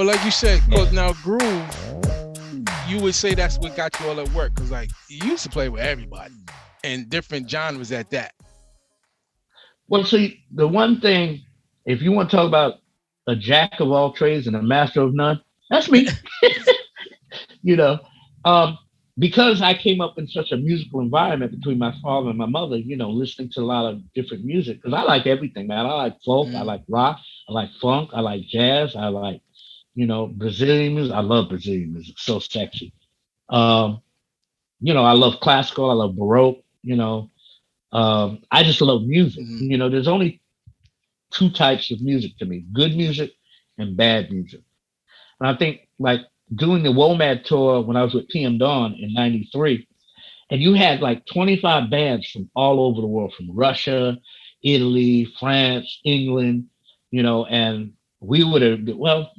like you said, cause now groove, you would say that's what got you all at work, cause like you used to play with everybody and different genres at that. Well, see, the one thing, if you want to talk about a jack of all trades and a master of none, that's me. you know, um, because I came up in such a musical environment between my father and my mother, listening to a lot of different music. Because I like everything, man. I like folk, I Mm, like rock, I like funk, I like jazz, I like, Brazilian music. I love Brazilian music, so sexy. Um, I love classical, I love baroque, I just love music. mm, There's only two types of music to me: good music and bad music. And I think like doing the WOMAD tour when I was with PM Dawn in '93, and you had like 25 bands from all over the world, from Russia, Italy, France, England, and we would have, well,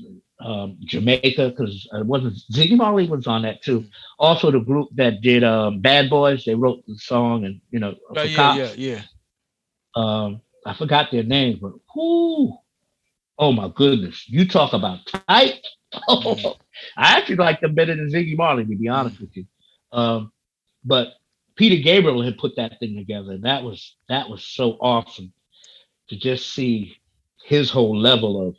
Jamaica, because it wasn't, Ziggy Marley was on that too. mm. Also, the group that did Bad Boys, they wrote the song, and Oh for yeah, yeah, cops. yeah. I forgot their names, but whoo, oh my goodness, you talk about tight. Mm, I actually like them better than Ziggy Marley, to be mm. honest with you. Um, but Peter Gabriel had put that thing together, and that was so awesome to just see his whole level of.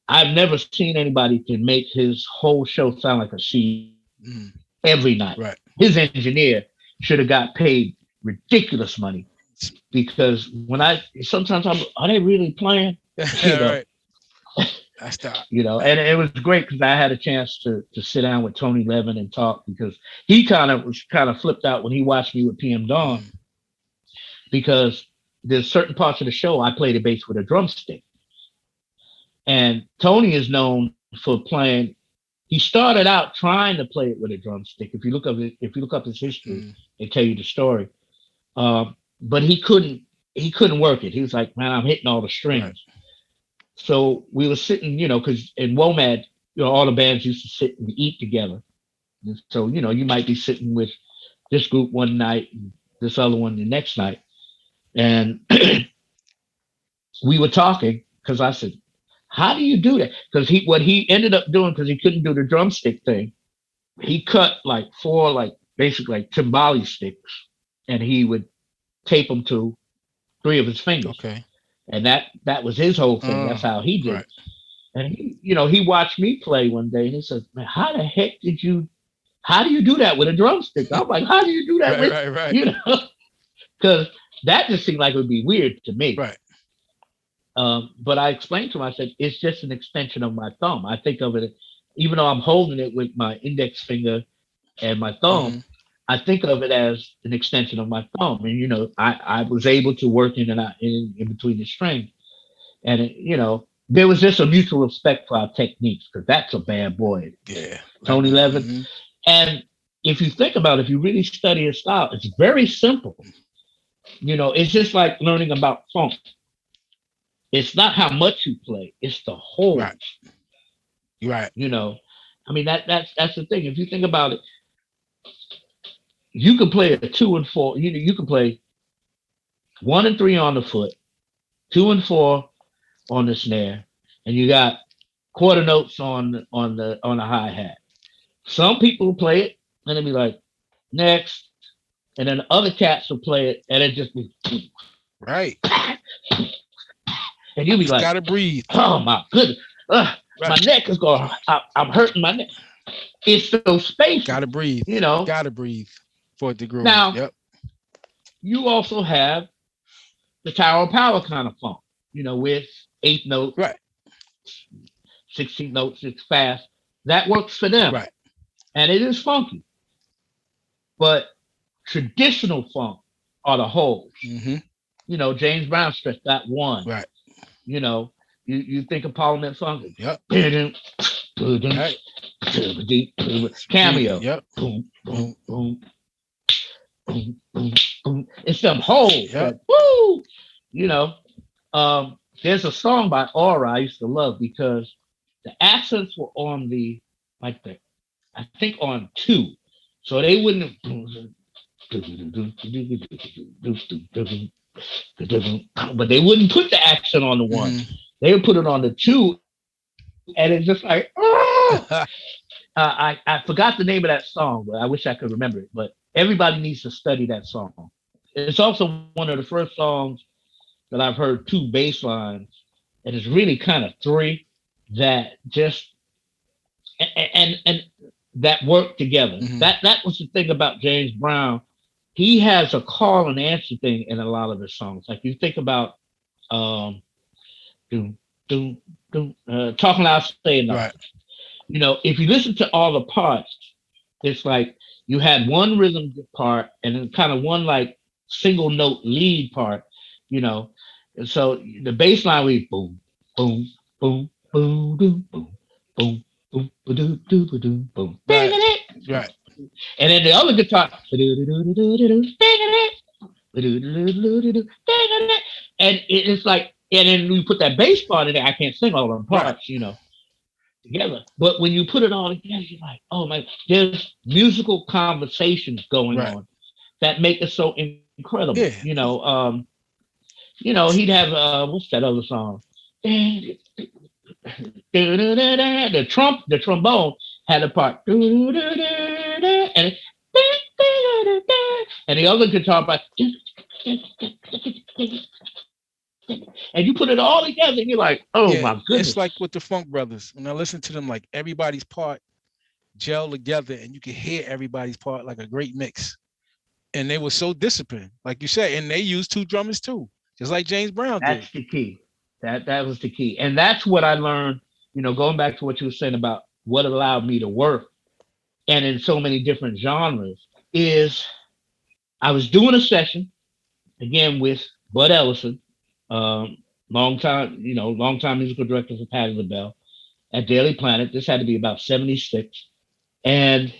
I've never seen anybody can make his whole show sound like a CD Mm, every night. right. His engineer should have got paid ridiculous money because when I sometimes are they really playing? You know, Right. That's the and it was great because I had a chance to sit down with Tony Levin and talk because he kind of flipped out when he watched me with PM Dawn mm, because there's certain parts of the show I play the bass with a drumstick. And Tony is known for playing. He started out trying to play it with a drumstick. If you look up his history, mm, they tell you the story. But he couldn't. He couldn't work it. He was like, "Man, I'm hitting all the right. strings." So we were sitting, because in WOMAD, all the bands used to sit and eat together. And so you might be sitting with this group one night, and this other one the next night, and we were talking because I said, "How do you do that?" Because what he ended up doing because he couldn't do the drumstick thing, he cut like four like basically like timbali sticks, and he would tape them to three of his fingers, Okay. and that was his whole thing. That's Uh, how he did right. it. And he watched me play one day, and he says, "Man, how the heck did you? How do you do that with a drumstick?" I'm like, "How do you do that Right, with?" right, right, You know, because that just seemed like it would be weird to me. right. But I explained to him, I said, it's just an extension of my thumb. I think of it, even though I'm holding it with my index finger and my thumb, Hmm. I think of it as an extension of my thumb. And, I was able to work in and out in between the strings. And, there was just a mutual respect for our techniques because that's a bad boy, Yeah. Like. Tony Levin. Hmm. And if you think about it, if you really study his style, it's very simple. It's just like learning about funk. It's not how much you play; it's the Right. holds. Right. You know, I mean that's the thing. If you think about it, you can play a 2 and 4. You can play 1 and 3 on the foot, 2 and 4 on the snare, and you got quarter notes on the hi hat. Some people will play it and they'll be like next, and then other cats will play it and it just be, Right. and you'll be Just like, gotta breathe. oh my goodness, my Right. neck is going. I'm hurting my neck. It's those spaces, Gotta breathe. you know. Gotta breathe for it to groove. Now Yep. you also have the Tower of Power kind of funk, with eighth notes, Right. 16th notes, it's fast. That works for them. Right. And it is funky. But traditional funk are the holes. Hmm. James Brown stretched that one. Right. You know, you think of Parliament funk. Yep. Right. Breathe. Cameo. Yep. Boom, boom, Boom. boom, boom, boom, boom. It's them holes Yep. that woo. You know, there's a song by Aura I used to love because the accents were on the like the I think on two, so they wouldn't. But they wouldn't put the accent on the one. Hmm. They would put it on the two, and it's just like, oh. I forgot the name of that song, but I wish I could remember it. But everybody needs to study that song. It's also one of the first songs that I've heard two bass lines, and it's really kind of three that just and that work together. Mhm. That was the thing about James Brown. He has a call and answer thing in a lot of his songs. Like you think about um doom, doom, doom, talking loud, saying nothing. Right. If you listen to all the parts, it's like you had one rhythm part and then kind of one like single note lead part, you know. And so the bass line would be boom, boom, boom, boom, boom, boom, boom, boom, boom, boom, boom, Right. Right. and then the other guitar, and it's like, and then we put that bass part in there. I can't sing all them Right. parts, together. But when you put it all together, you're like, oh my, there's musical conversations going Right. on that make it so incredible. Yeah. He'd have what's that other song? The trombone had a part, and the other guitar part, and you put it all together, and you're like, oh Yeah. my goodness. It's like with the Funk Brothers. When I listen to them, like everybody's part gel together, and you can hear everybody's part like a great mix. And they were so disciplined, like you said, and they used two drummers too, just like James Brown did. That's the key. That was the key. And that's what I learned, going back to what you were saying about what allowed me to work and in so many different genres is I was doing a session again with Bud Ellison, long time musical director for Patti LaBelle at Daily Planet. This had to be about 76. And,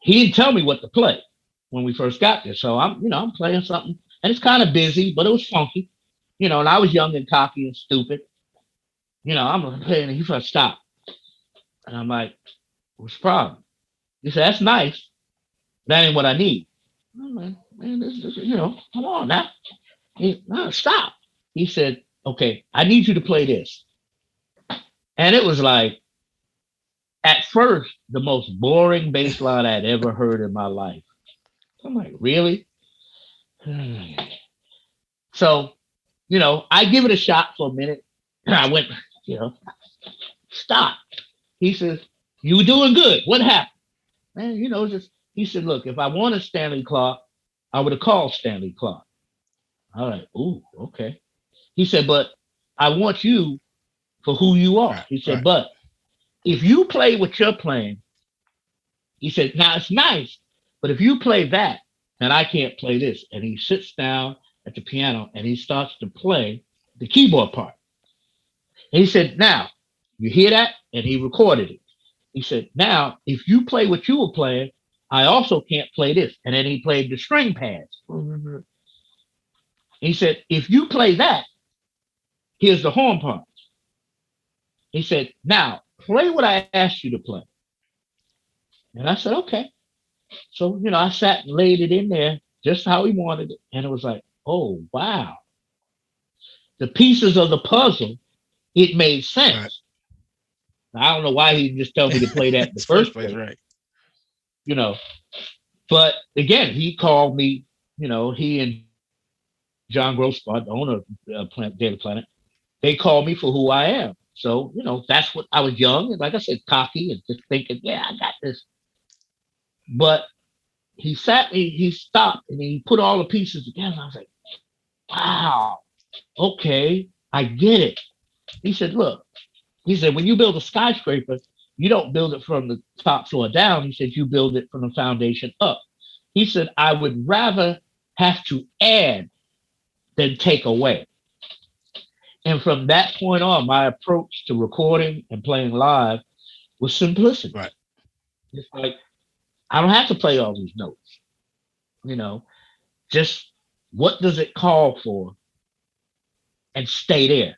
he didn't tell me what to play when we first got there. So I'm playing something and it's kind of busy, but it was funky, and I was young and cocky and stupid. I'm playing and he first stopped. And I'm like, what's the problem? He said, that's nice. That ain't what I need. I'm like, man, this come on now. No, stop. He said, okay, I need you to play this. And it was like, at first, the most boring bass line I'd ever heard in my life. I'm like, really? So, I give it a shot for a minute. And I went, stop. He says, you were doing good. What happened? Man, he said, look, if I wanted Stanley Clarke, I would have called Stanley Clarke. All right. Ooh, okay. He said, but I want you for who you are. Right. He said, Right. but if you play what you're playing, he said, now it's nice, but if you play that, then I can't play this. And he sits down at the piano and he starts to play the keyboard part. And he said, now, you hear that? And he recorded it. He said, now, if you play what you were playing, I also can't play this. And then he played the string pads. He said, if you play that, here's the horn parts. He said, now, play what I asked you to play. And I said, okay. So, I sat and laid it in there just how he wanted it. And it was like, oh, wow. The pieces of the puzzle, it made sense. Right. I don't know why he didn't just tell me to play that in the first place. Right. But again, he called me, he and John Grossbart, the owner of Daily Planet, they called me for who I am. So, that's what I was young and like I said, cocky and just thinking, yeah, I got this. But he stopped and he put all the pieces together. I was like, wow, okay, I get it. He said, look, when you build a skyscraper, you don't build it from the top floor down. He said, you build it from the foundation up. He said, I would rather have to add than take away. And from that point on, my approach to recording and playing live was simplicity. Right. It's like, I don't have to play all these notes. Just what does it call for and stay there.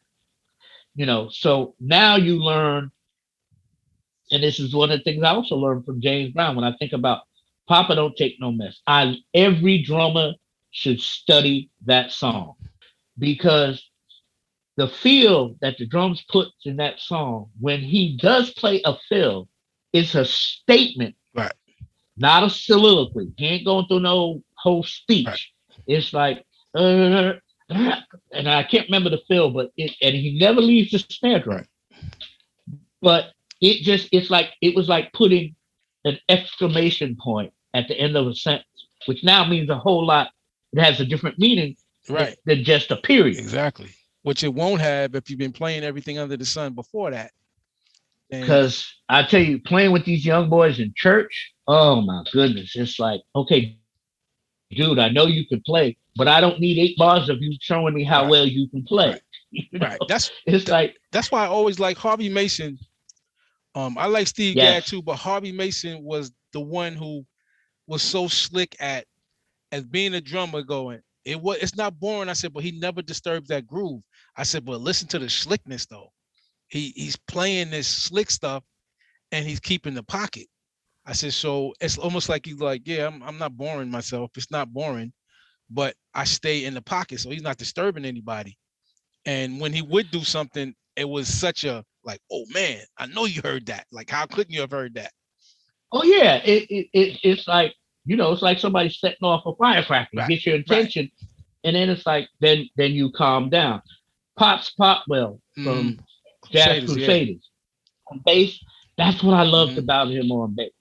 So now you learn, and this is one of the things I also learned from James Brown when I think about Papa Don't Take No Mess. Every drummer should study that song because the feel that the drums puts in that song when he does play a fill, it's a statement, Right. not a soliloquy. He ain't going through no whole speech. Right. It's like, and I can't remember the fill, but and he never leaves the snare drum. Right. But it was like putting an exclamation point at the end of a sentence, which now means a whole lot. It has a different meaning, Right, than just a period. Exactly. Which it won't have if you've been playing everything under the sun before that. Because I tell you, playing with these young boys in church, oh my goodness, it's like, okay, dude, I know you can play, but I don't need 8 bars of you showing me how well you can play. Right. You know? Right. That's why I always like Harvey Mason. I like Steve Gadd too, but Harvey Mason was the one who was so slick at as being a drummer going, it's not boring. I said, but he never disturbs that groove. I said, but listen to the slickness though. He's playing this slick stuff and he's keeping the pocket. I said, so it's almost like he's like, yeah, I'm not boring myself. It's not boring, but I stay in the pocket. So he's not disturbing anybody. And when he would do something, it was such a like, oh man, I know you heard that. Like, how couldn't you have heard that? Oh yeah, it's like, it's like somebody setting off a firecracker, get your attention, and then it's like then you calm down. Pops Popwell from Jazz Crusaders on bass. That's what I loved about him on bass.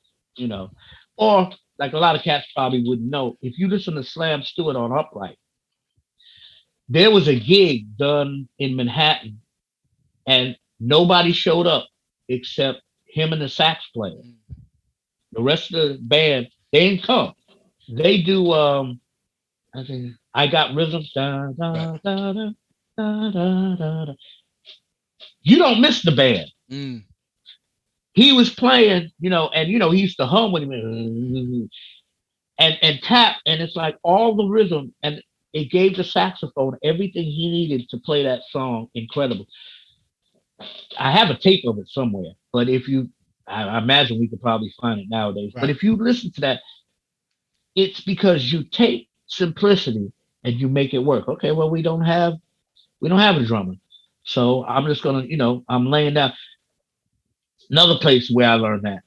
Or like a lot of cats probably wouldn't know, if you listen to Slam Stewart on upright, there was a gig done in Manhattan and nobody showed up except him and the sax player. The rest of the band, they didn't come. They do I think I Got Rhythm. Da, da, da, da, da, da, da. You don't miss the band. He was playing, and he used to hum when he went and tap, and it's like all the rhythm, and it gave the saxophone everything he needed to play that song incredible. I have a tape of it somewhere, but I imagine we could probably find it nowadays. But if you listen to that, it's because you take simplicity and you make it work. Okay, well, we don't have a drummer, so I'm just gonna, I'm laying down. Another place where I learned that,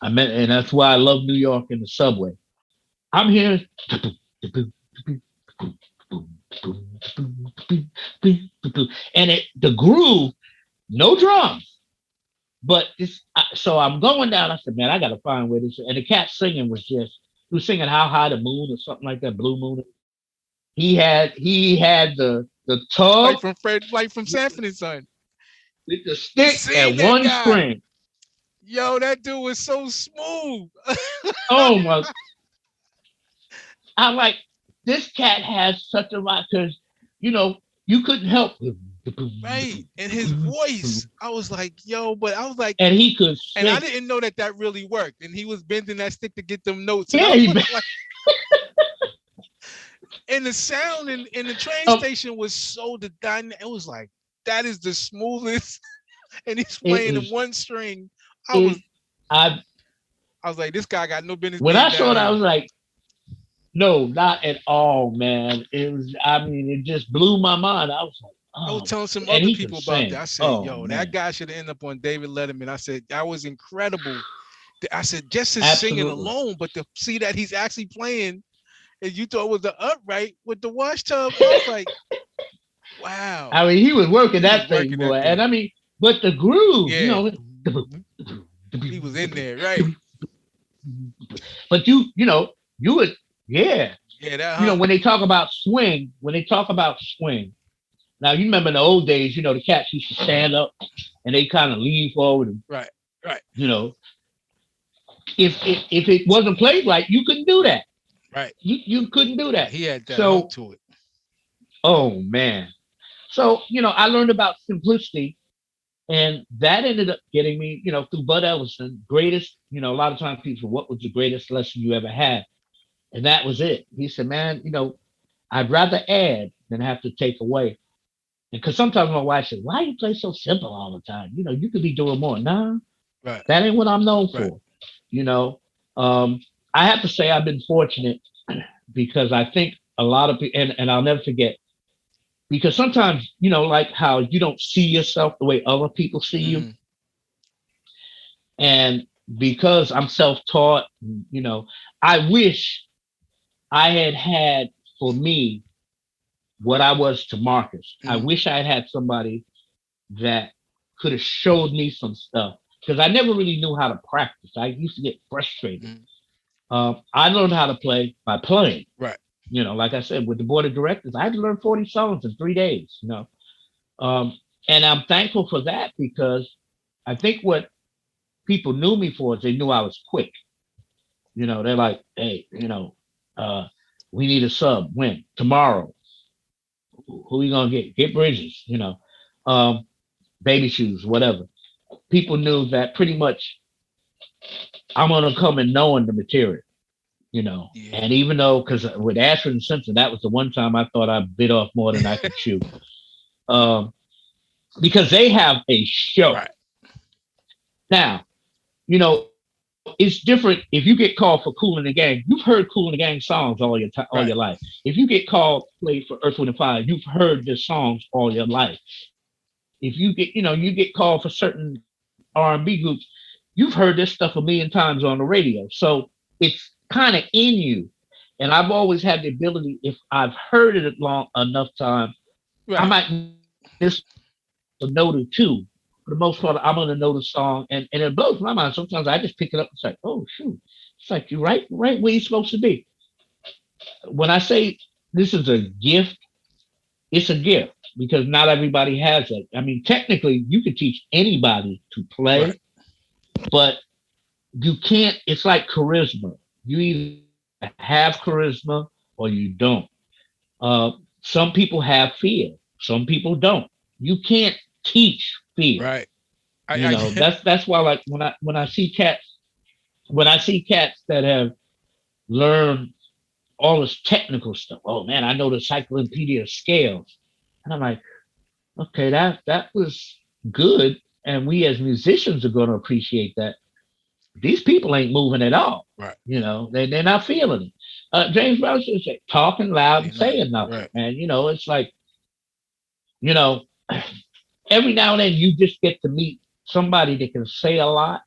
and that's why I love New York in the subway. I'm here, and the groove, no drums, but so I'm going down. I said, man, I gotta find where this. And the cat singing he was singing "How High the Moon" or something like that, Blue Moon. He had the tub like from Sanford and Son with the stick and one string. Yo, that dude was so smooth. Oh my! I'm like, this cat has such a rock because you couldn't help it. Right, and his voice, I was like, yo, but I was like, and he could sing. And I didn't know that really worked, and he was bending that stick to get them notes. Yeah, and the sound in the train station was so dynamic. It was like, that is the smoothest, and he's playing in one string. I was like, this guy got no business. When I saw it, I was like, no, not at all, man. It just blew my mind. I was like, I was telling some other people about that. I said, that guy should end up on David Letterman. I said, that was incredible. I said, just his singing alone, but to see that he's actually playing, and you thought it was the upright with the wash tub, I was like, wow. I mean, he was working that thing, boy. And I mean, but the groove, he was in there, right? But you would, when they talk about swing, now you remember in the old days, the cats used to stand up and they kind of lean forward. And, right. If it wasn't played right, you couldn't do that. Right. You couldn't do that. He had that hook to it. Oh man. So, I learned about simplicity, and that ended up getting me, through Bud Ellison, greatest, a lot of times people, what was the greatest lesson you ever had? And that was it. He said, man, I'd rather add than have to take away. Because sometimes my wife says, why you play so simple all the time? You could be doing more. Nah, right. That ain't what I'm known for. I have to say I've been fortunate because I think a lot of people, and I'll never forget, because sometimes, like how you don't see yourself the way other people see you. Mm, And because I'm self-taught, I wish I had for me what I was to Marcus. I mm, wish I had somebody that could have showed me some stuff because I never really knew how to practice. I used to get frustrated. mm. I learned how to play by playing. Right. Like I said, with the board of directors, I had to learn 40 songs in 3 days. And I'm thankful for that because I think what people knew me for is they knew I was quick. They're like, hey, uh, we need a sub. When? Tomorrow. Who are you gonna get? Get Bridges. Um, baby shoes, whatever. People knew that pretty much I'm gonna come in knowing the material. Yeah. And even though, because with Ashford and Simpson, that was the one time I thought I bit off more than I could chew. Um, because they have a show. Right. Now, it's different if you get called for Kool and the Gang. You've heard Kool and the Gang songs all your Right. life. If you get called to play for Earth, Wind and Fire, you've heard the songs all your life. If you get called for certain R&B groups, you've heard this stuff a million times on the radio. So it's kind of in you. And I've always had the ability, if I've heard it long enough time, I Right. might miss a note or two. For the most part, I'm gonna know the song, and it blows my mind. Sometimes I just pick it up and say, "Oh shoot!" It's like you're right where you're supposed to be. When I say this is a gift, it's a gift because not everybody has it. I mean, technically, you could teach anybody to Right. play, but you can't. It's like charisma. You either have charisma or you don't. Some people have fear. Some people don't. You can't teach fear. Right. I That's why, like, when I see cats that have learned all this technical stuff. Oh man, I know the cyclopedia scales, and I'm like, okay, that was good, and we as musicians are going to appreciate that. These people ain't moving at all. right. They're not feeling it. James Brown should say, talking loud Say and nothing. saying nothing. Right. And it's like, you know, every now and then you just get to meet somebody that can say a lot,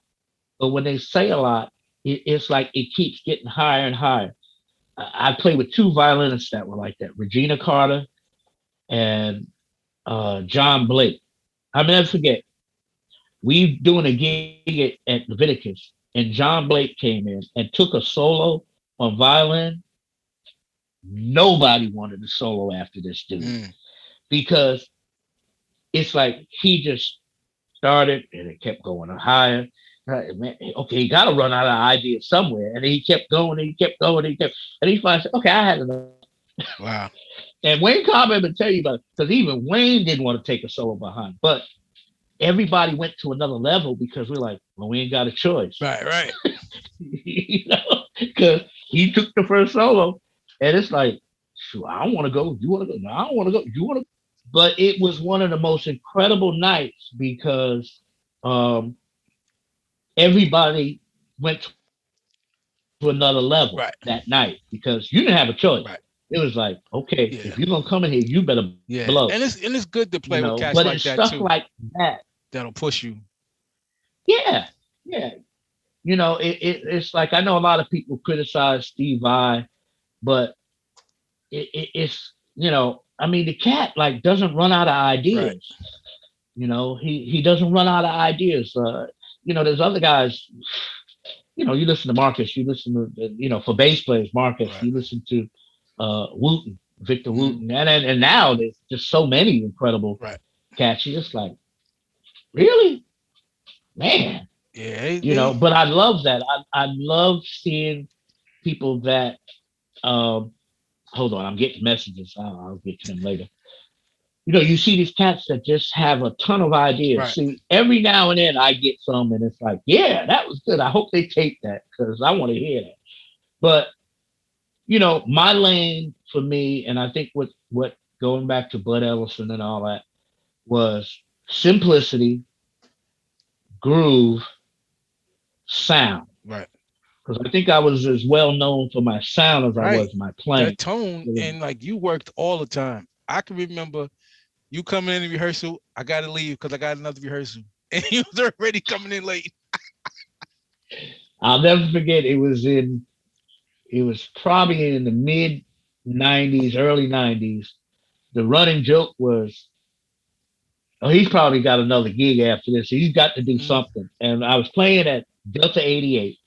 but when they say a lot, it's like it keeps getting higher and higher. I played with two violinists that were like that, Regina Carter and John Blake. I'll never forget. We doing a gig at Leviticus, and John Blake came in and took a solo on violin. Nobody wanted to solo after this dude Mm, because it's like he just started and it kept going higher. Right, man, okay, he got to run out of ideas somewhere, and he kept going, and he kept going, and he finally said, "Okay, I had enough." wow. And Wayne Cobb would tell you about it because even Wayne didn't want to take a solo behind, but everybody went to another level because we're like, well, we ain't got a choice, Right. Right. because he took the first solo, and it's like, sure, I don't want to go. You want to go? No, I don't want to go. You want to? But it was one of the most incredible nights because everybody went to another level Right. that night because you didn't have a choice. Right. It was like, okay, Yeah. if you're gonna come in here, you better Yeah. blow. And it's good to play with cats But like it's that stuff too. like that. That'll push you. Yeah, yeah. It's like I know a lot of people criticize Steve Vai, but it's I mean the cat like doesn't run out of Right. ideas. He doesn't run out of ideas. There's other guys. You listen to Marcus, you listen to, for bass players, Marcus, Right. you listen to Wooten, Victor Mm, Wooten. And now there's just so many incredible right. cats. You're just like, really? Man. Yeah. They But I love that. I love seeing people that, hold on, I'm getting messages. I'll get to them later. You see these cats that just have a ton of ideas. right. See, every now and then I get some, and it's like, yeah, that was good. I hope they tape that because I want to hear that. But my lane for me, and I think what going back to Bud Ellison and all that was simplicity, groove, sound. Right. Because I think I was as well known for my sound as I Right. was my playing. That tone and like you worked all the time. I can remember you coming in the rehearsal. I got to leave because I got another rehearsal, and you was already coming in late. I'll never forget. It was probably in the mid '90s, early '90s. The running joke was, "Oh, he's probably got another gig after this. He's got to do Mm. something." And I was playing at Delta 88,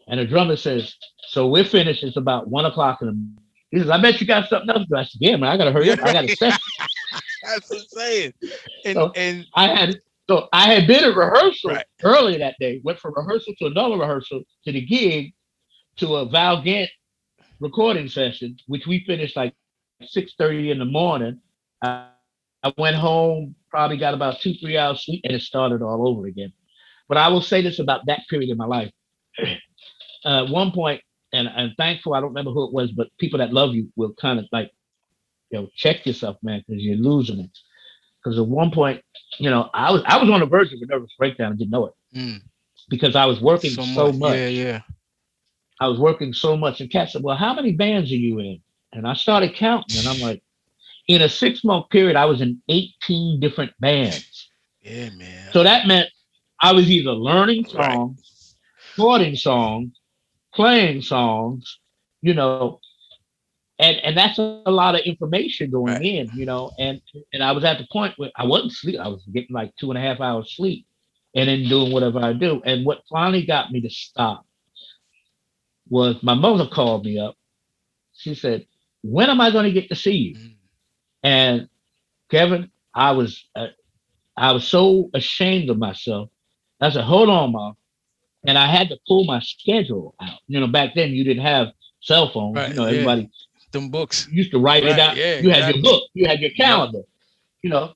and the drummer says, "So we're finished. It's about 1 o'clock in the." He says, "I bet you got something else." I said, "Yeah, man, I gotta hurry Yeah, up. I right. got a session." That's what I'm saying. And So and I had been at rehearsal right. earlier that day. Went from rehearsal to another rehearsal to the gig to a Val Gant recording session, which we finished like 6:30 in the morning. I went home, probably got about 2-3 hours sleep, and it started all over again. But I will say this about that period in my life. At one point, and I'm thankful, I don't remember who it was, but people that love you will kind of like, check yourself, man, because you're losing it. Because at one point, I was on the verge of a nervous breakdown and didn't know it Mm. because I was working So so much. Yeah, much. yeah. I was working so much. And Kat said, "Well, how many bands are you in?" And I started counting, and I'm like, in a 6 month period, I was in 18 different bands. Yeah, man. So that meant I was either learning Right. songs, recording songs, playing songs, you know, and that's a lot of information going Right. in. And I was at the point where I wasn't sleep. I was getting like 2.5 hours sleep and then doing whatever I do. And what finally got me to stop was my mother called me up. She said, "When am I going to get to see you?" Mm. And Kevin, I was so ashamed of myself. I said, "Hold on, Mom." And I had to pull my schedule out. Back then you didn't have cell phones. Right. Yeah. Everybody Them books. used to write it Right. out. Yeah. You had your Exactly. book, you had your Yep. calendar.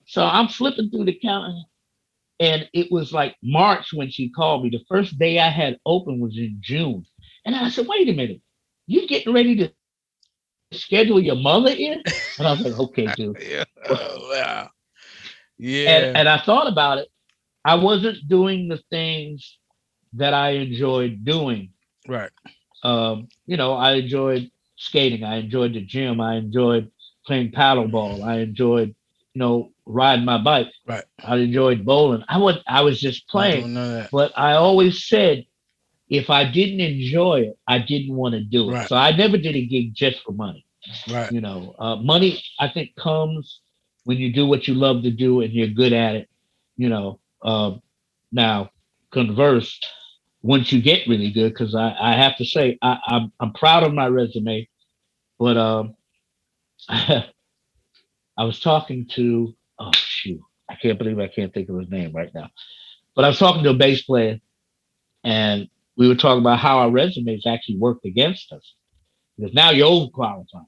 So I'm flipping through the calendar, and it was like March when she called me. The first day I had open was in June. And I said, "Wait a minute, you getting ready to schedule your mother in?" And I was like, "Okay, dude." Yeah. Oh, wow. And Yeah. I thought about it. I wasn't doing the things that I enjoyed doing. Right. I enjoyed skating. I enjoyed the gym. I enjoyed playing paddleball. I enjoyed, riding my bike. Right. I enjoyed bowling. I was just Not playing. doing none of that. But I always said if I didn't enjoy it, I didn't want to do it. Right. So I never did a gig just for money. Right. Money I think comes when you do what you love to do and you're good at it. You know, now converse once you get really good, because I have to say I'm proud of my resume, but I was talking to, oh shoot, I can't believe I can't think of his name right now, but I was talking to a bass player, and we were talking about how our resumes actually worked against us because now you're overqualified.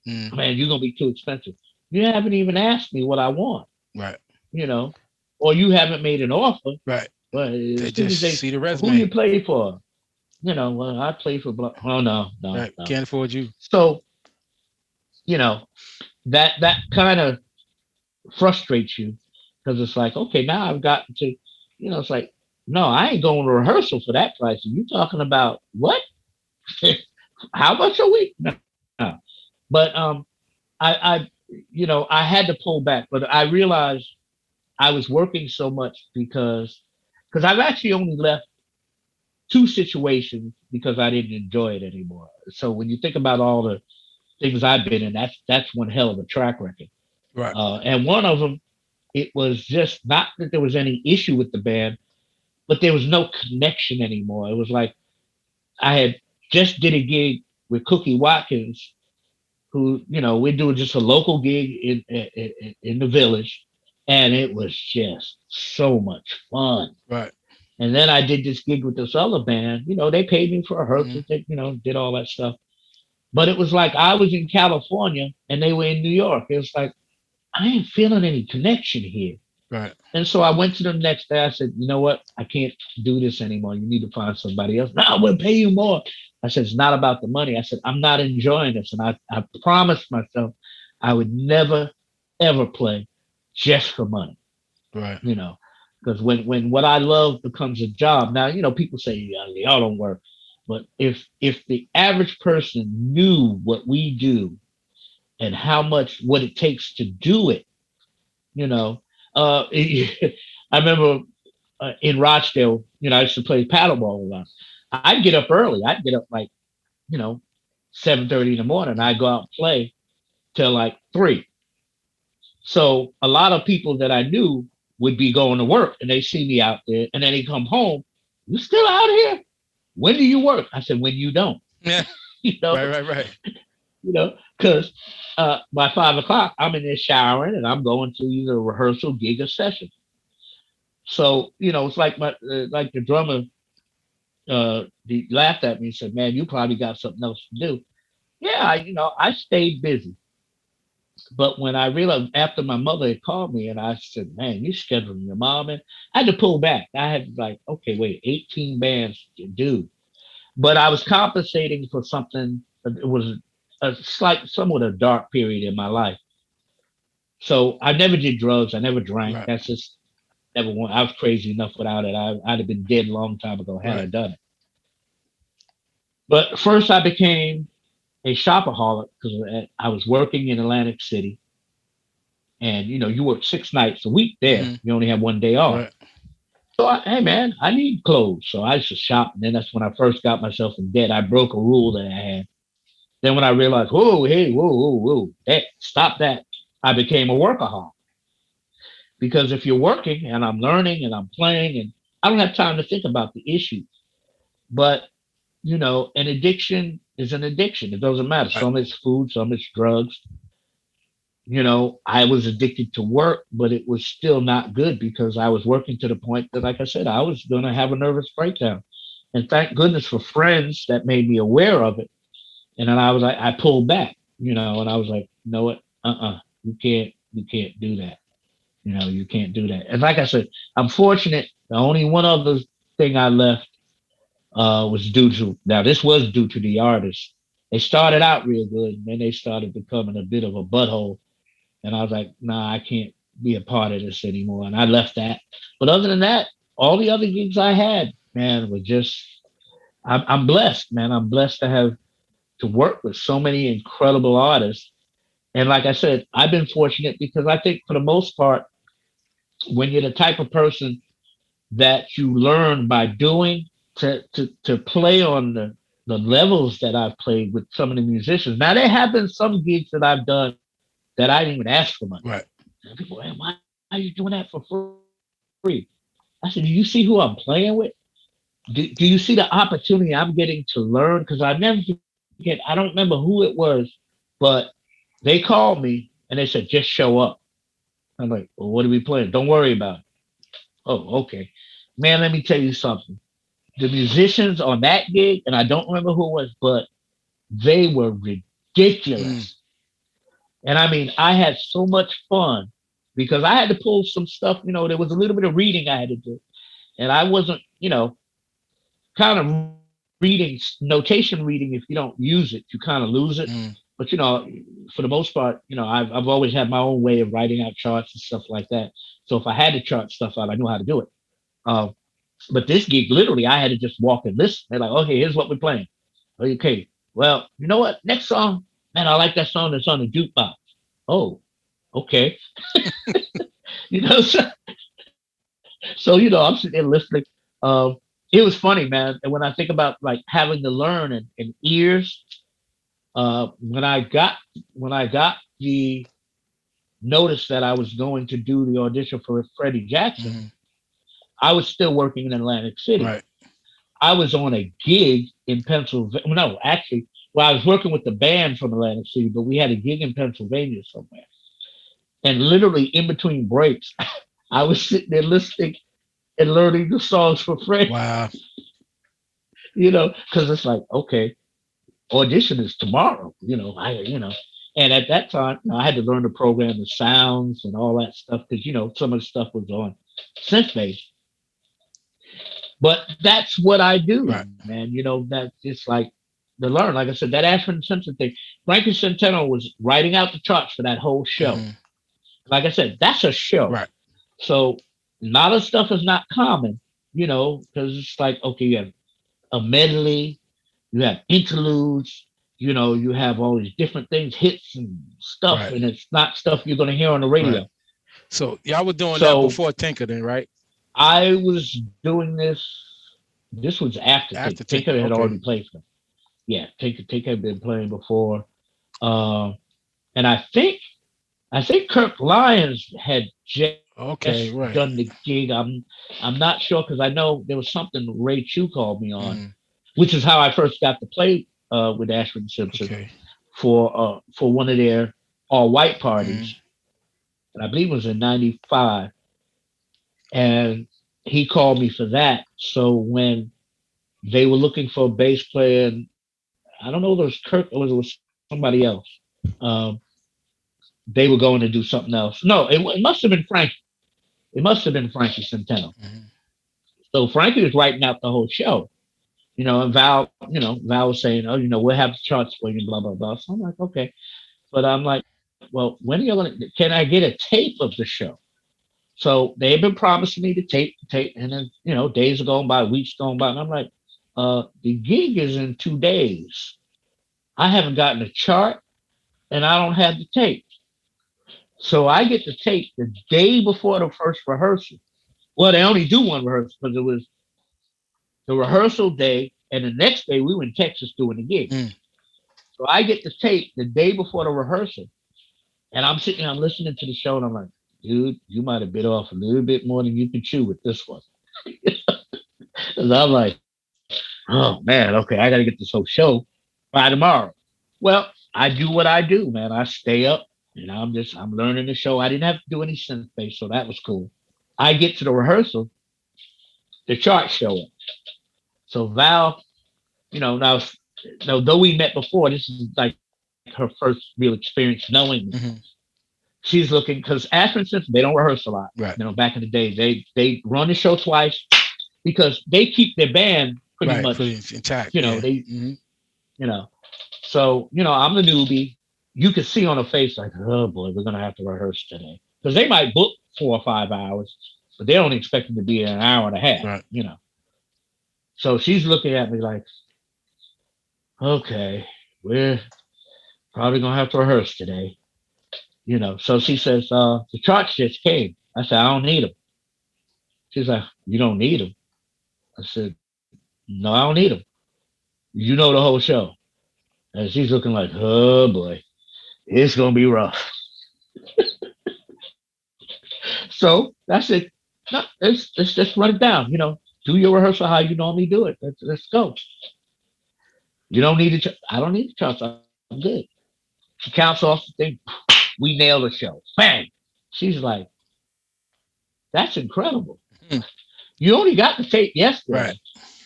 Mm. Man, you're gonna be too expensive. You haven't even asked me what I want, Right. you know, or you haven't made an offer. Right. But They as soon as just they, see the who you resume. play for? Well, I play for. Oh no, no, Right. no. Can't afford you. So you know that kind of frustrates you because it's like, okay, now I've gotten to, it's like, no, I ain't going to rehearsal for that price. And you talking about what? How much a week? No. But I had to pull back, but I realized I was working so much because I've actually only left two situations because I didn't enjoy it anymore. So when you think about all the things I've been in, that's one hell of a track record. Right. And one of them, it was just not that there was any issue with the band, but there was no connection anymore. It was like I had just did a gig with Cookie Watkins, who we're doing just a local gig in the village, and it was just so much fun. Right. And then I did this gig with this other band. They paid me for Mm. rehearsals. They did all that stuff. But it was like I was in California and they were in New York. It was like I ain't feeling any connection here. Right. And so I went to them next day. I said, "You know what? I can't do this anymore. You need to find somebody else." "No, we'll pay you more." I said, "It's not about the money." I said, "I'm not enjoying this." And I promised myself I would never, ever play just for money, Right. you know, because when what I love becomes a job, now, people say, y'all don't work. But if the average person knew what we do and how much what it takes to do it. You know, I remember in Rochdale, I used to play paddleball a lot. I'd get up early. I'd get up like, 7:30 in the morning. I'd go out and play till like 3. So a lot of people that I knew would be going to work and they see me out there and then they come home. You still out here? When do you work? I said, when you don't. Yeah. you know, Right. because by 5 o'clock, I'm in there showering and I'm going to either a rehearsal, gig, or session. So, it's like like the drummer he laughed at me and said, man, you probably got something else to do. Yeah, I stayed busy. But when I realized after my mother had called me and I said, man, you scheduling your mom in, I had to pull back. I had like, okay, wait, 18 bands to do. But I was compensating for something. It was somewhat a dark period in my life. So I never did drugs. I never drank. Right. That's just never one. I was crazy enough without it. I'd have been dead a long time ago had I done it. But first I became a shopaholic because I was working in Atlantic City. And, you work 6 nights a week there. Mm-hmm. You only have one day off. Right. So, hey, man, I need clothes. So I used to shop. And then that's when I first got myself in debt. I broke a rule that I had. Then when I realized, whoa, stop that. I became a workaholic. Because if you're working and I'm learning and I'm playing and I don't have time to think about the issues. But, an addiction is an addiction. It doesn't matter. Some it's food, some it's drugs. I was addicted to work, but it was still not good because I was working to the point that, like I said, I was going to have a nervous breakdown. And thank goodness for friends that made me aware of it. And then I was like, I pulled back, and I was like, you know what? You can't do that. You can't do that. And like I said, I'm fortunate. The only one other thing I left was due to the artists. They started out real good, and then they started becoming a bit of a butthole. And I was like, nah, I can't be a part of this anymore. And I left that. But other than that, all the other gigs I had, man, were just, I'm blessed, man. I'm blessed to work with so many incredible artists. And like I said, I've been fortunate because I think for the most part, when you're the type of person that you learn by doing to play on the levels that I've played with some of the musicians. Now, there have been some gigs that I've done that I didn't even ask for money. Right. And people, hey, why are you doing that for free? I said, do you see who I'm playing with? Do you see the opportunity I'm getting to learn? Because I never forget, I don't remember who it was, but they called me and they said, just show up. I'm like, well, what are we playing? Don't worry about it. Oh, okay. Man, let me tell you something. The musicians on that gig, and I don't remember who it was, but they were ridiculous. And I mean, I had so much fun because I had to pull some stuff, there was a little bit of reading I had to do. And I wasn't, kind of notation reading, if you don't use it, you kind of lose it. But, for the most part, I've always had my own way of writing out charts and stuff like that. So if I had to chart stuff out, I knew how to do it. But this gig, literally, I had to just walk and listen. They're like, okay, here's what we're playing. Okay, well, you know what? Next song, man, I like that song that's on the jukebox. Oh, okay. So, I'm sitting there listening. It was funny, man. And when I think about like having to learn and ears, when I got the notice that I was going to do the audition for Freddie Jackson, I was still working in Atlantic City. Right. I was on a gig in Pennsylvania. No, actually, I was working with the band from Atlantic City, but we had a gig in Pennsylvania somewhere. And literally in between breaks, I was sitting there listening and learning the songs for Freddie. Wow. Because it's like, okay, audition is tomorrow, And at that time, I had to learn to program the sounds and all that stuff because, some of the stuff was on synth-based. But that's what I do, right, man. That's just like to learn. Like I said, that Ashford and Simpson thing, Frankie Centeno was writing out the charts for that whole show. Like I said, that's a show. Right. So a lot of stuff is not common, because it's like, okay, you have a medley, you have interludes, you have all these different things, hits and stuff, Right. and it's not stuff you're going to hear on the Right. radio. So y'all were doing that So before Tinker then, right? I was doing this. This was after Tinker. After Tinker. Tinker had Okay. already played for. Yeah, Tinker had been playing before, uh, and I think Kirk Lyons had just Okay. Right. done the gig. I'm not sure because I know there was something Ray Chu called me on, Mm, which is how I first got to play with Ashford and Simpson okay. for one of their all white Mm, parties, and I believe it was in '95. And he called me for that. So when they were looking for a bass player, and I don't know if it was Kirk or it was somebody else, um, they were going to do something else. No, it must have been Frankie. It must have been Frankie Santana. mm, So Frankie was writing out the whole show, and Val was saying, oh, we'll have the charts for you, blah, blah, blah. So I'm like, okay. But I'm like, well, when are you can I get a tape of the show? So they had been promising me to tape, and then, days are going by, weeks going by, and I'm like, the gig is in 2 days. I haven't gotten a chart, and I don't have the tape. So I get the tape the day before the first rehearsal. Well, they only do one rehearsal because it was the rehearsal day, and the next day we were in Texas doing the gig. mm. So I get the tape the day before the rehearsal, and I'm sitting there, I'm listening to the show, and I'm like, dude, you might have bit off a little bit more than you can chew with this one. Because I'm like, oh man, okay, I got to get this whole show by tomorrow. Well, I do what I do, man. I stay up, and I'm learning the show. I didn't have to do any synth bass, so that was cool. I get to the rehearsal, the charts show up. So Val, now though we met before, this is like her first real experience knowing me. Mm-hmm. She's looking because Ashford and Simpson, they don't rehearse a lot. Right. Back in the day, they run the show twice because they keep their band pretty Right. much, Pretty intact. Yeah. they, Mm-hmm. you know. So, I'm the newbie. You can see on her face like, oh boy, we're gonna have to rehearse today. Because they might book 4 or 5 hours, but they don't expect them to be an hour and a half, Right. So she's looking at me like, okay, we're probably gonna have to rehearse today. So she says, the charts just came. I said, I don't need them. She's like, you don't need them. I said, no, I don't need them. You know the whole show. And she's looking like, oh boy, it's gonna be rough. So that's it. No, let's just run it down. Do your rehearsal how you normally do it. Let's go. You don't need it. I don't need the charts. I'm good. She counts off the thing. We nail the show. Bang. She's like, that's incredible. Mm. You only got the tape yesterday. Right.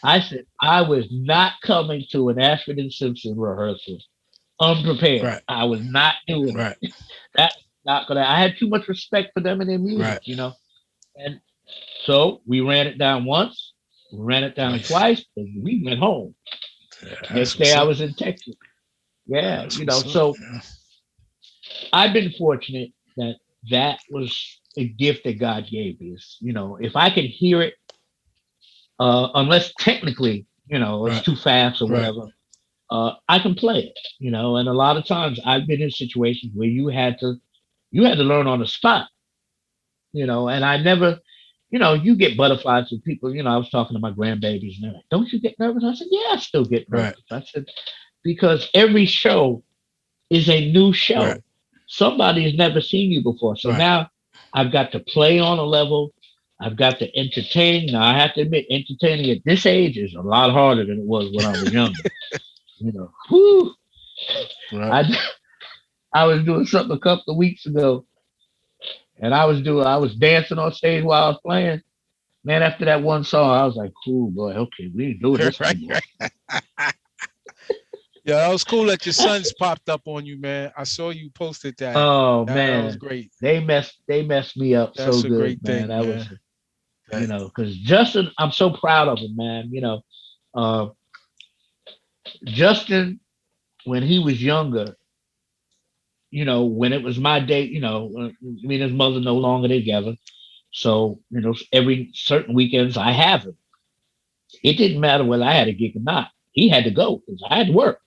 I said, I was not coming to an Ashford and Simpson rehearsal unprepared. Right. I was not doing Right. it. That's not gonna. I had too much respect for them and their music, Right. And so we ran it down once, we ran it down Nice. twice, and we went home. Yeah, Next that's day what's I up. was in Texas. Yeah, That's what's up. So Yeah. I've been fortunate that was a gift that God gave me. If I can hear it, unless technically, it's Right. too fast or Right. whatever, I can play it. And a lot of times I've been in situations where you had to learn on the spot. And I never, you get butterflies with people. I was talking to my grandbabies and they're like, don't you get nervous? I said, yeah, I still get Right. nervous. I said, because every show is a new Right. show. Somebody has never seen you before. So Right. now I've got to play on a level. I've got to entertain. Now I have to admit, entertaining at this age is a lot harder than it was when I was younger. Whew. Right. I was doing something a couple of weeks ago, and I was dancing on stage while I was playing. Man, after that one song, I was like, "Cool, boy. Okay, we ain't doing this Right. anymore." Right. Yeah, that was cool that your sons popped up on you, man. I saw you posted that. Oh That was man, great. they messed me up so That's a good, great man. thing, That was, man. That, because Justin, I'm so proud of him, man. Uh, Justin, when he was younger, when it was my day, me and his mother no longer together. So, every certain weekends I have him. It didn't matter whether I had a gig or not. He had to go because I had to work.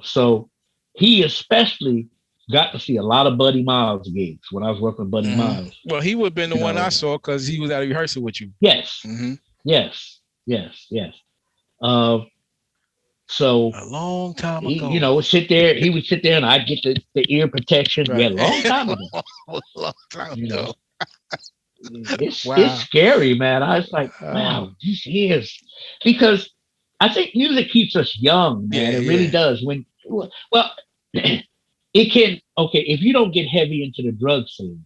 So he especially got to see a lot of Buddy Miles gigs when I was working with Buddy Miles. Well, he would have been the one I saw because he was at a rehearsal with you. Yes. Yes. So a long time ago. He would sit there and I'd get the ear protection. Right. Yeah, long time ago. long time ago. It's scary, man. I was like, wow, these years. Because I think music keeps us young, man. It really does. It can, if you don't get heavy into the drug scene,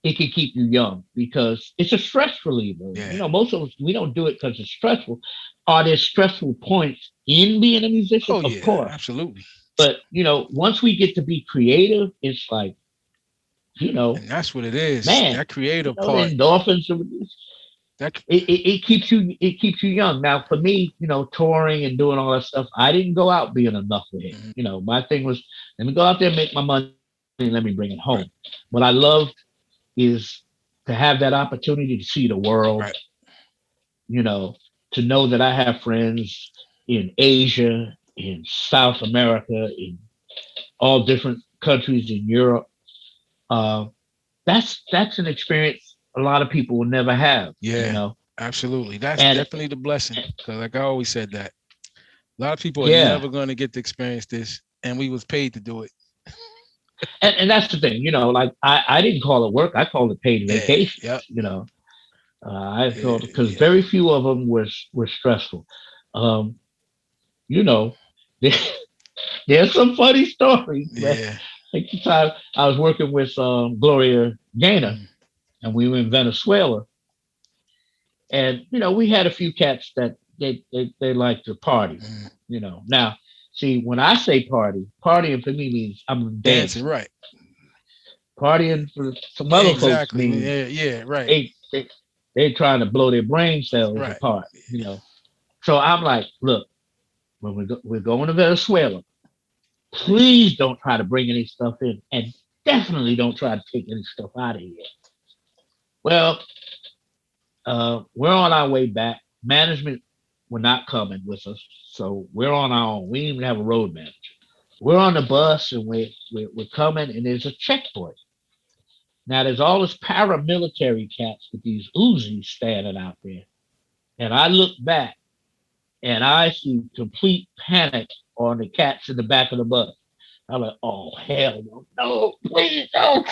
it can keep you young because it's a stress reliever. Yeah. Most of us, we don't do it because it's stressful. Are there stressful points in being a musician? Of course. Absolutely. But, once we get to be creative, it's like, and that's what it is. Man, that creative part. Endorphins. It keeps you young. Now, for me, touring and doing all that stuff, I didn't go out being a knucklehead. My thing was, let me go out there, make my money, and let me bring it home. Right. What I loved is to have that opportunity to see the world, right. To know that I have friends in Asia, in South America, in all different countries in Europe. That's an experience a lot of people will never have. Yeah, absolutely. That's definitely the blessing. Because like I always said that a lot of people are never going to get to experience this, and we was paid to do it. And that's the thing, like I didn't call it work. I called it paid vacation. Yep. I thought because very few of them were stressful. There's some funny stories. Yeah. Like the time I was working with Gloria Gaynor, and we were in Venezuela, and we had a few cats that they like to party. Now, see, when I say partying for me means I'm dancing. Right. Partying for some other folks means right. They're trying to blow their brain cells apart. So I'm like, look, when we're going to Venezuela, please don't try to bring any stuff in, and definitely don't try to take any stuff out of here. Well, we're on our way back. Management were not coming with us, so we're on our own. We didn't even have a road manager. We're on the bus, and we're coming, and there's a checkpoint. Now, there's all this paramilitary cats with these Uzis standing out there. And I look back, and I see complete panic on the cats in the back of the bus. I'm like, oh, hell no, please don't.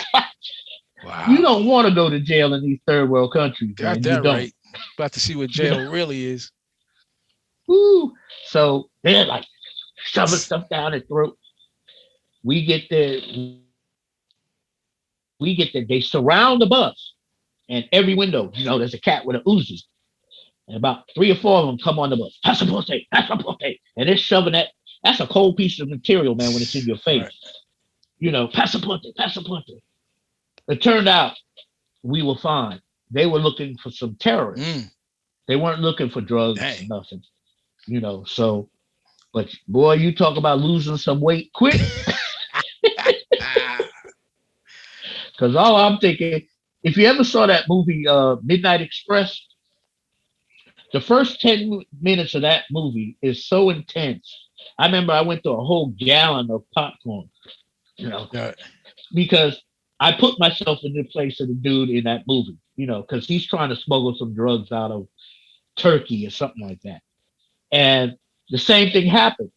Wow. You don't want to go to jail in these third world countries. Got that right. About to see what jail really is. Woo. So they're like shoving stuff down their throat. We get there. They surround the bus, and every window, there's a cat with an Uzi. And about 3 or 4 of them come on the bus. Passaporte. And they're shoving that. That's a cold piece of material, man, when it's in your face. Right. Passaporte. It turned out we were fine. They were looking for some terrorists. They weren't looking for drugs or nothing. So, but boy, you talk about losing some weight quick. Because all I'm thinking, if you ever saw that movie, Midnight Express, the first 10 minutes of that movie is so intense. I remember I went through a whole gallon of popcorn, because I put myself in the place of the dude in that movie, because he's trying to smuggle some drugs out of Turkey or something like that. And the same thing happened.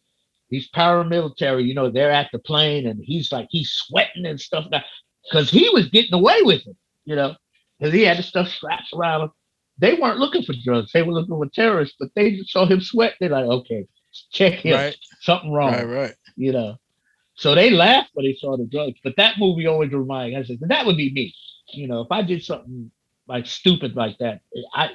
These paramilitary, they're at the plane, and he's sweating and stuff now because he was getting away with it, because he had the stuff strapped around him. They weren't looking for drugs. They were looking for terrorists, but they just saw him sweat. They're like, okay, check him. Right. Something wrong. Right. So they laughed when they saw the drugs. But that movie always reminded me. I said, that would be me. If I did something like stupid like that, I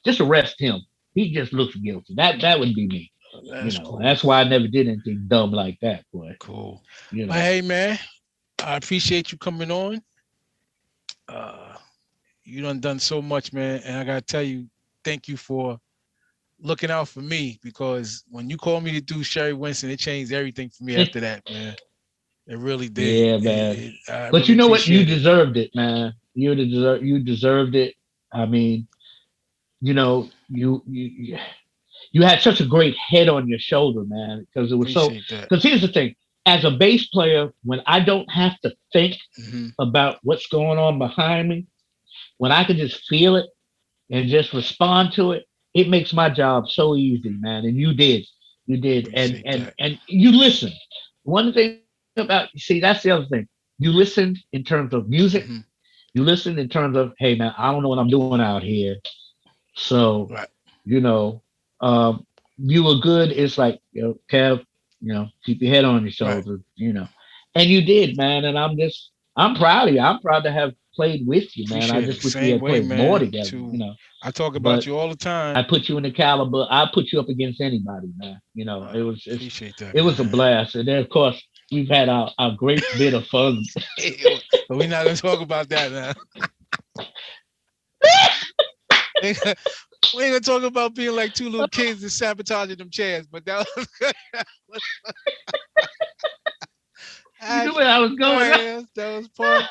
just arrest him. He just looks guilty. That would be me. That's cool. That's why I never did anything dumb like that, boy. Cool. But hey, man, I appreciate you coming on. You done so much, man, and I gotta tell you, thank you for looking out for me, because when you called me to do Sherry Winston, it changed everything for me after that, man. It really did. Yeah, man. But really, you know what? You deserved it, man. You deserved it. I mean, you you had such a great head on your shoulder, man, because it was so. Appreciate that. Because here's the thing: as a bass player, when I don't have to think Hmm. about what's going on behind me, when I can just feel it and just respond to it, it makes my job so easy, man. And you did, Appreciate that. and you listen. One thing about see, that's the other thing. You listened in terms of music. Hmm. You listened in terms of, hey, man, I don't know what I'm doing out here. So, Right. you know, you were good. It's like, Kev, keep your head on your Right. shoulders. And you did, man. And I'm proud of you. I'm proud to have played with you, man. I Appreciate it. just wish we Same had way, played more man. together, I talk about but you all the time. I put you in the caliber. I put you up against anybody, man. Appreciate that, It was a man. blast. And then, of course, we've had our great bit of fun. But we're not gonna talk about that, man. We ain't gonna talk about being like two little kids and sabotaging them chairs. But that was good. You knew where I was going. That was part.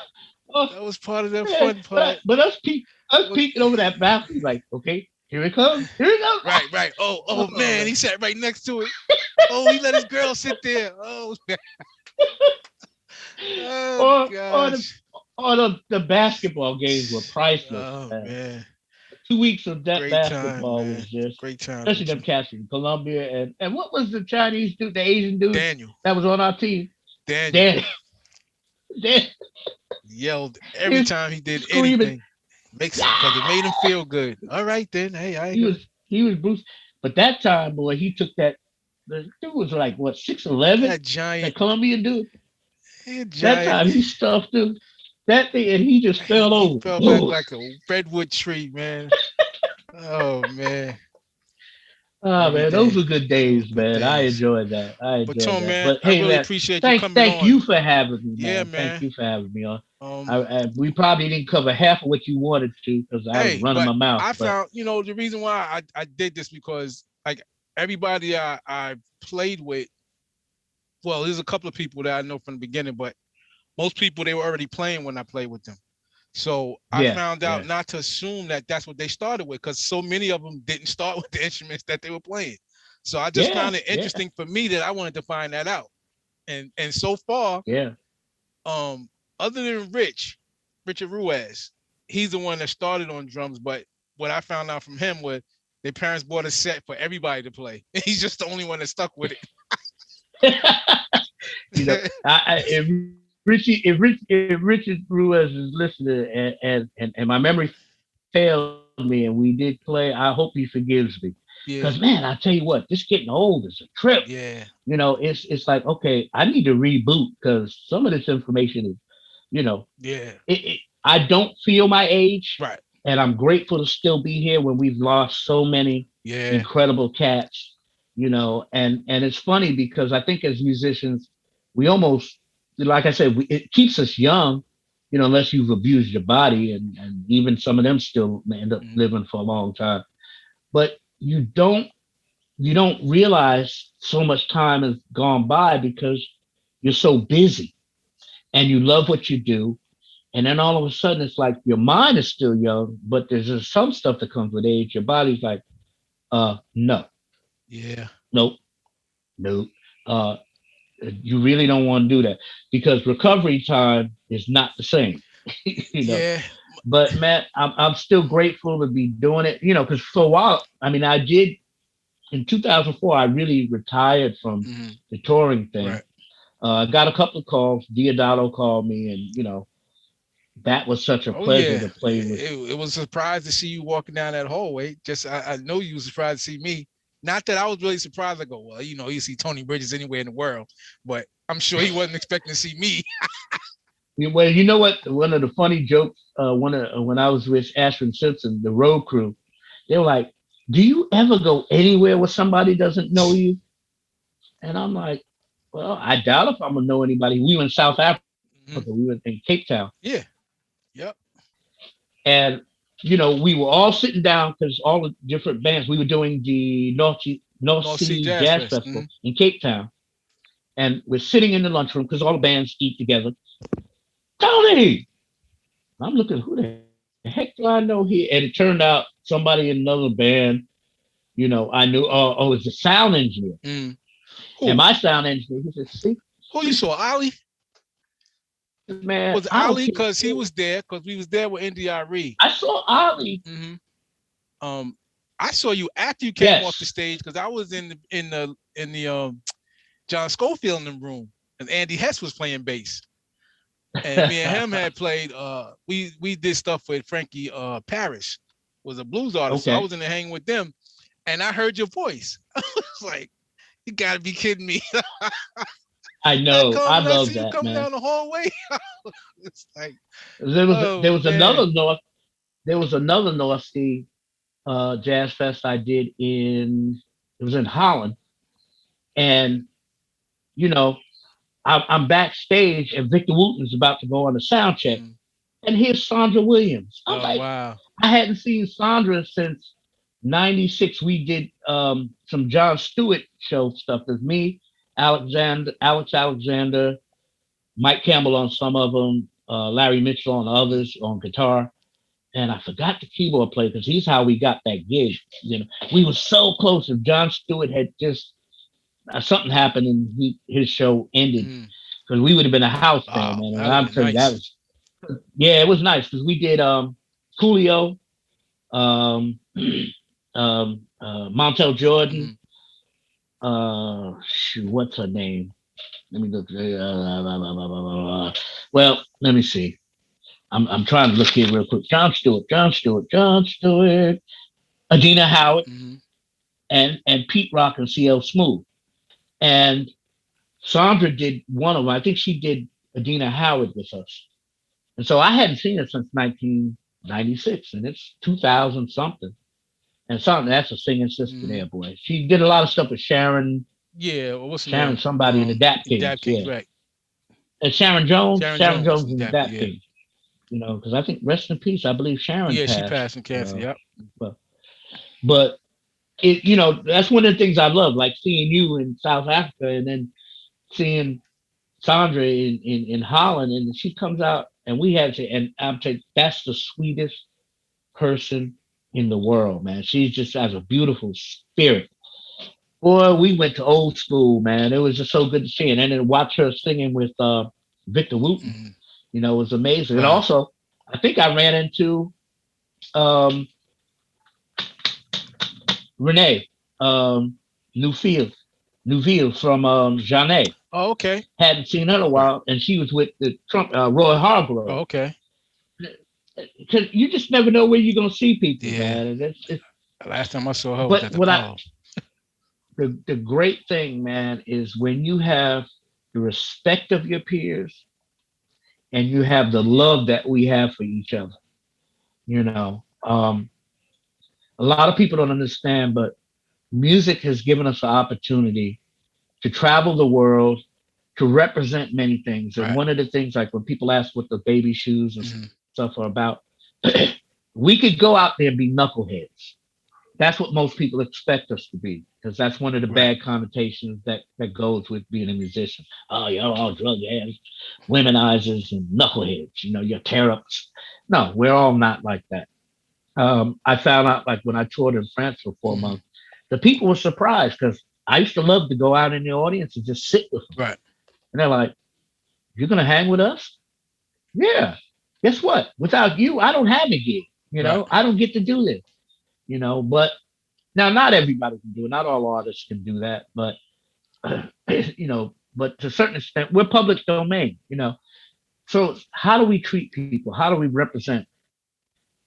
Oh, That was part of the man. fun part. But us peeking over that balcony, like, okay, here it comes. Here it comes. Right, right. Oh man, he sat right next to it. Oh, he let his girl sit there. Oh, oh Or the gosh. the basketball games were priceless. Oh Man. man. 2 weeks of that Great time, basketball man. was just, Great times especially with them you. cats from Colombia and what was the Chinese dude, the Asian dude Daniel. that was on our team? Daniel Dan, Dan, yelled he every was time he did screaming. anything. Makes it because it made him feel good. All right then. Hey, I ain't He gonna. was he was Bruce. But that time, boy, he took that. The dude was like what 6'11", That giant, that Colombian dude. that That giant. time he stuffed him that thing and he just fell He over. fell back Whoa. like a redwood tree, man. Oh man. Ah Every man, those day. were good Those days, good man. I days. enjoyed that. I But enjoyed Tom, that. man, But I hey, really man, appreciate you thank coming thank on. you for having me, Yeah, man. Thank man. you for having me on. Um, We probably didn't cover half of what you wanted to because I was hey, running but my mouth. I But found, the reason why I did this because like everybody I played with, well, there's a couple of people that I know from the beginning, but most people they were already playing when I played with them. So I yeah, found out yeah, not to assume that that's what they started with because so many of them didn't start with the instruments that they were playing. So I just yeah, found it yeah, interesting for me that I wanted to find that out. And so far, yeah. um, other than Richard Ruiz, he's the one that started on drums. But what I found out from him was their parents bought a set for everybody to play. He's just the only one that stuck with you know, it. if Richard Ruiz is listening and my memory failed me and we did play, I hope he forgives me. Because Yeah, man, I tell you what, this getting old is a trip. yeah, It's like, okay, I need to reboot because some of this information is, you know, yeah. I don't feel my age, Right. and I'm grateful to still be here when we've lost so many Yeah. incredible cats. And it's funny because I think as musicians, we almost, like I said, it keeps us young, unless you've abused your body, and even some of them still end up Mhm. living for a long time. But you don't realize so much time has gone by because you're so busy and you love what you do. And then all of a sudden, it's like your mind is still young, but there's just some stuff that comes with age. Your body's like, no, Yeah. nope, nope. Uh, you really don't want to do that because recovery time is not the same, you know. Yeah. But man, I'm still grateful to be doing it, because for a while, I mean, I did in 2004, I really retired from Mhm. the touring thing. Right. I got a couple of calls. Deodato called me, and that was such a Oh pleasure yeah. to play with. It was a surprise to see you walking down that hallway. Just I know you was surprised to see me. Not that I was really surprised. I go, well, you see Tony Bridges anywhere in the world, but I'm sure he wasn't expecting to see me. Well, you know what? One of the funny jokes, when I was with Ashford and Simpson, the road crew, they were like, "Do you ever go anywhere where somebody doesn't know you?" And I'm like, "Well, I doubt if I'm gonna know anybody." We were in South Africa. We were Mhm. in Cape Town, Yeah. Yep. and we were all sitting down because all the different bands. We were doing the North North Sea Sea Jazz Jazz Fest. Festival in Cape Town, and we're sitting in the lunchroom because all the bands eat together. Tony, I'm looking, who the heck do I know here? And it turned out somebody in another band I knew, oh, it's a sound engineer. Mm. And my sound engineer, he said, see, who you saw? Ali? man, Was I don't Ali? care. Because he was there. Because we was there with NDRE. I saw Ali. Mm-hmm. I saw you after you came off the stage because I was in the John Schofield in the room and Andy Hess was playing bass. And me and him had played we did stuff with Frankie Parrish, was a blues artist. Okay. So I was in the hang with them and I heard your voice. I was like, you gotta be kidding me. I know. I love see you that, coming man. down the hallway. It's like there was another North Sea jazz fest I did it was in Holland. And I'm backstage and Victor Wooten's about to go on a sound check. And here's Sandra Williams. I'm like, wow. I hadn't seen Sandra since 96. We did some John Stewart show stuff. There's me, Alex Alexander, Mike Campbell on some of them, Larry Mitchell on others on guitar. And I forgot the keyboard player because he's how we got that gig. We were so close. If John Stewart had just something happened and his show ended, because we would have been a house band, man. And I'm telling you, that was it was nice because we did Coolio, Montel Jordan. What's her name? Let me look. Well, let me see. I'm trying to look here real quick. John Stewart, Adina Howard, and Pete Rock and CL Smooth. And Sandra did one of them. I think she did Adina Howard with us. And so I hadn't seen her since 1996, and it's 2000 something. And Sandra, that's a singing sister there, boy. She did a lot of stuff with Sharon. Yeah, well, what's Sharon, somebody in the Dap Kings. Dap Kings, right. And Sharon Jones. Sharon Jones in the Dap Kings. Kings. Because I think rest in peace. I believe Sharon. Yeah, passed, she passed from cancer. Yep. But it, that's one of the things I love, like seeing you in South Africa and then seeing Sandra in Holland, and she comes out and we had to, and I'm saying that's the sweetest person in the world, man. She just has a beautiful spirit. Boy, we went to old school, man. It was just so good to see her. And then watch her singing with Victor Wooten. It was amazing. Right. And also, I think I ran into Renee Neufville from Jeanne. Oh, okay. Hadn't seen her in a while, and she was with the Roy Hargrove. Oh, okay. Because you just never know where you're gonna see people, man. It's, last time I saw her was at the Apollo. The great thing, man, is when you have the respect of your peers and you have the love that we have for each other. A lot of people don't understand, but music has given us the opportunity to travel the world, to represent many things. And one of the things, like when people ask what the baby shoes and stuff are about, we could go out there and be knuckleheads. That's what most people expect us to be, because that's one of the bad connotations that goes with being a musician. Oh, you're all drug heads, womenizers, and knuckleheads. You're tear-ups. No, we're all not like that. I found out, like when I toured in France for 4 months, the people were surprised because I used to love to go out in the audience and just sit with them. Right. And they're like, "You're gonna hang with us?" Yeah. Guess what? Without you, I don't have a gig. I don't get to do this. But now not everybody can do it. Not all artists can do that. But but to a certain extent, we're public domain. So how do we treat people? How do we represent?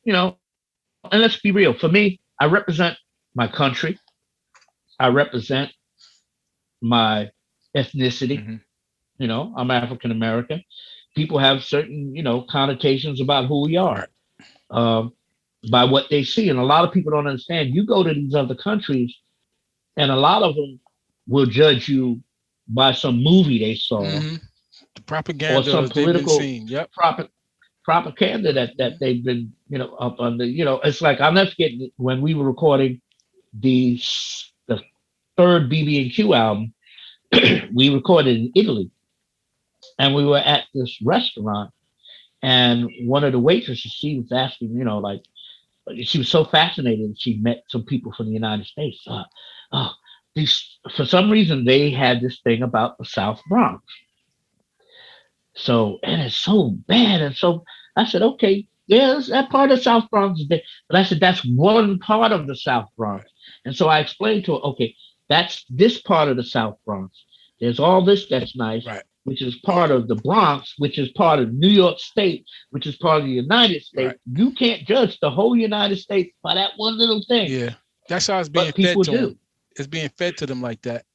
And let's be real. For me, I represent my country. I represent my ethnicity. I'm African American. People have certain, connotations about who we are by what they see. And a lot of people don't understand. You go to these other countries, and a lot of them will judge you by some movie they saw. The propaganda or some political propaganda that they've been, up under. It's like, I'll never forget when we were recording the third BB&Q album, we recorded in Italy. And we were at this restaurant, and one of the waitresses, she was asking, like, she was so fascinated. She met some people from the United States. For some reason, they had this thing about the South Bronx. So, and it's so bad. And so I said, okay, yes, that part of South Bronx is there. But I said, that's one part of the South Bronx. And so I explained to her, okay, that's this part of the South Bronx. There's all this that's nice, Right. which is part of the Bronx, which is part of New York State, which is part of the United States. Right. You can't judge the whole United States by that one little thing. Yeah. That's how it's being fed to them. It's being fed to them like that.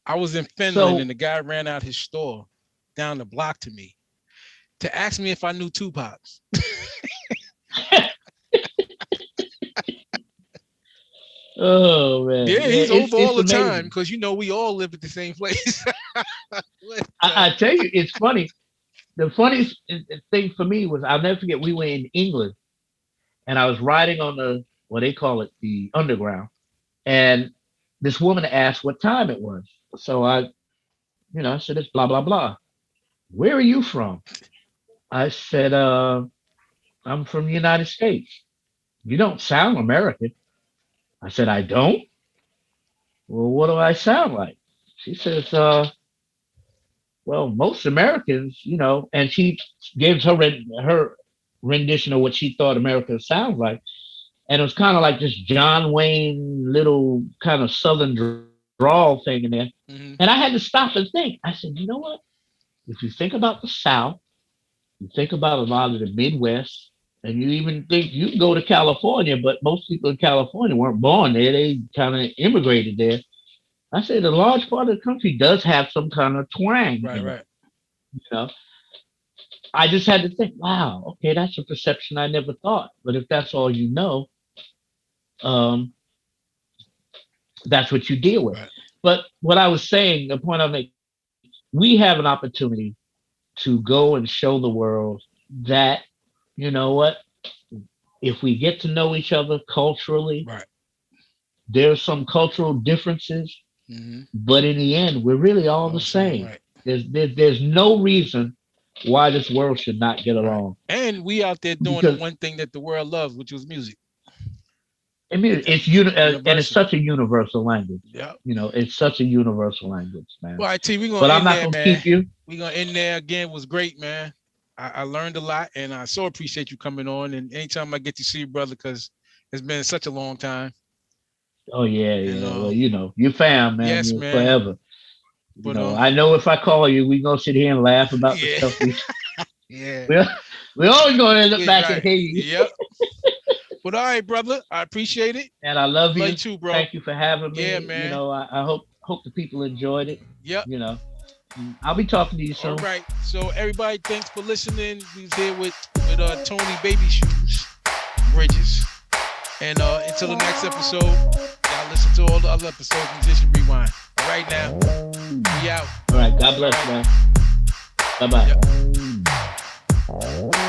I was in Finland and the guy ran out his store down the block to me to ask me if I knew Tupac. Oh man! Yeah, he's over all the time because we all live at the same place. I tell you, it's funny. The funniest thing for me was I'll never forget. We were in England, and I was riding on what they call it, the Underground, and this woman asked what time it was. So I said it's blah blah blah. Where are you from? I said, I'm from the United States. You don't sound American. I said, I don't? Well, what do I sound like? She says, well, most Americans, and she gives her rendition of what she thought America sounds like. And it was kind of like this John Wayne little kind of Southern drawl thing in there. Mm-hmm. And I had to stop and think. I said, you know what? If you think about the South, you think about a lot of the Midwest, and you even think you can go to California, but most people in California weren't born there. They kind of immigrated there. I said a large part of the country does have some kind of twang. Right. I just had to think, wow, okay, that's a perception I never thought. But if that's all you know, that's what you deal with. Right. But what I was saying, the point I make, we have an opportunity to go and show the world that, you know what, if we get to know each other culturally, right, there's some cultural differences, mm-hmm. but in the end, we're really all the same. Right. There's no reason why this world should not get along. And we out there doing the one thing that the world loves, which was music. I mean, and it's such a universal language. Yeah, it's such a universal language, man. Well, we gonna. But I'm not gonna keep you. We gonna end there again. It was great, man. I learned a lot, and I so appreciate you coming on. And anytime I get to see you, brother, because it's been such a long time. Oh yeah. Well, you fam, man. Yes, man. Forever. But I know if I call you, we gonna sit here and laugh about the stuff we. Yeah. We're always gonna end up back and hate you. Yep. But all right, brother, I appreciate it. And I love you. Love you too, bro. Thank you for having me. Yeah, man. I hope the people enjoyed it. Yep. I'll be talking to you soon. All right. So everybody, thanks for listening. We was here with Tony Baby Shoes Bridges. And until the next episode, y'all listen to all the other episodes of Musician Rewind. All right now. We out. All right. God bless, man. Bye-bye. Yep.